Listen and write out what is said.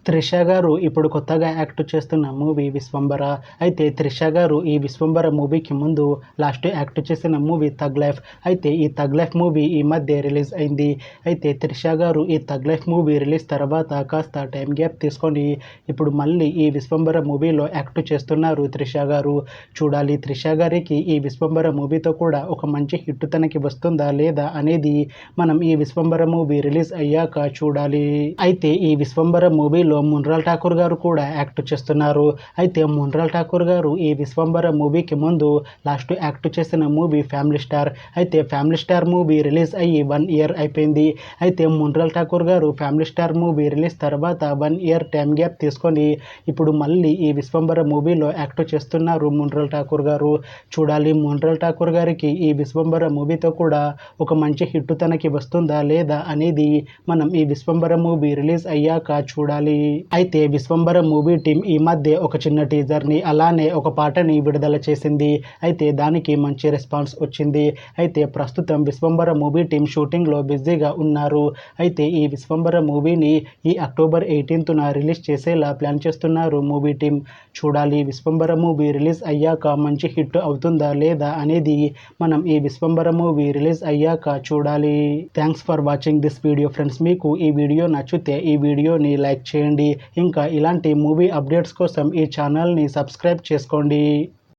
త్రిష గారు ఇప్పుడు కొత్తగా యాక్ట్ చేస్తున్న మూవీ విశ్వంబర. అయితే త్రిష గారు ఈ విశ్వంబర మూవీకి ముందు లాస్ట్ యాక్ట్ చేసిన మూవీ థగ్ లైఫ్. అయితే ఈ థగ్ లైఫ్ మూవీ ఈ మధ్య రిలీజ్ అయింది. అయితే త్రిష గారు ఈ థగ్ లైఫ్ మూవీ రిలీజ్ తర్వాత కాస్త టైం గ్యాప్ తీసుకొని ఇప్పుడు మళ్ళీ ఈ విశ్వంబర మూవీలో యాక్ట్ చేస్తున్నారు త్రిష గారు. చూడాలి త్రిష గారికి ఈ విశ్వంబర మూవీతో కూడా ఒక మంచి హిట్ తనకి వస్తుందా లేదా అనేది మనం ఈ విశ్వంబర మూవీ రిలీజ్ అయ్యాక చూడాలి. అయితే ఈ విశ్వంబర మూవీలో మున్రాల్ ఠాకూర్ గారు కూడా యాక్ట్ చేస్తున్నారు. అయితే మున్రాల్ ఠాకూర్ గారు ఈ విశ్వంబర మూవీకి ముందు లాస్ట్ యాక్ట్ చేసిన మూవీ ఫ్యామిలీ స్టార్. అయితే ఫ్యామిలీ స్టార్ మూవీ రిలీజ్ అయ్యి 1 ఇయర్ అయిపోయింది. అయితే మున్రాల్ ఠాకూర్ గారు ఫ్యామిలీ స్టార్ మూవీ రిలీజ్ తర్వాత 1 ఇయర్ టైం గ్యాప్ తీసుకొని ఇప్పుడు మళ్ళీ ఈ విశ్వంబర మూవీలో యాక్ట్ చేస్తున్నారు మున్రాల్ ఠాకూర్ గారు. చూడాలి మున్రాల్ ఠాకూర్ గారికి ఈ విశ్వంబర మూవీతో కూడా ఒక మంచి హిట్ తనకి వస్తుందా లేదా అనేది మనం ఈ విశ్వంబర మూవీ రిలీజ్ అయ్యాక చూడాలి. అయితే విశ్వంబర మూవీ టీం ఈ మధ్య ఒక చిన్న టీజర్ని అలానే ఒక పాటని విడుదల చేసింది. అయితే దానికి మంచి రెస్పాన్స్ వచ్చింది. అయితే ప్రస్తుతం విశ్వంబర మూవీ టీం షూటింగ్లో బిజీగా ఉన్నారు. అయితే ఈ విశ్వంబర మూవీని ఈ అక్టోబర్ 18న రిలీజ్ చేసేలా ప్లాన్ చేస్తున్నారు మూవీ టీం. చూడాలి విశ్వంబర మూవీ రిలీజ్ అయ్యాక మంచి హిట్ అవుతుందా లేదా అనేది మనం ఈ విశ్వంబర మూవీ రిలీజ్ అయ్యాక చూడాలి. Thanks for watching this video friends. మీకు ఈ వీడియో నచ్చితే ఈ వీడియోని లైక్ చేయండి. ఇంకా ఇలాంటి మూవీ అప్డేట్స్ కోసం ఈ ఛానల్ని సబ్స్క్రైబ్ చేసుకోండి.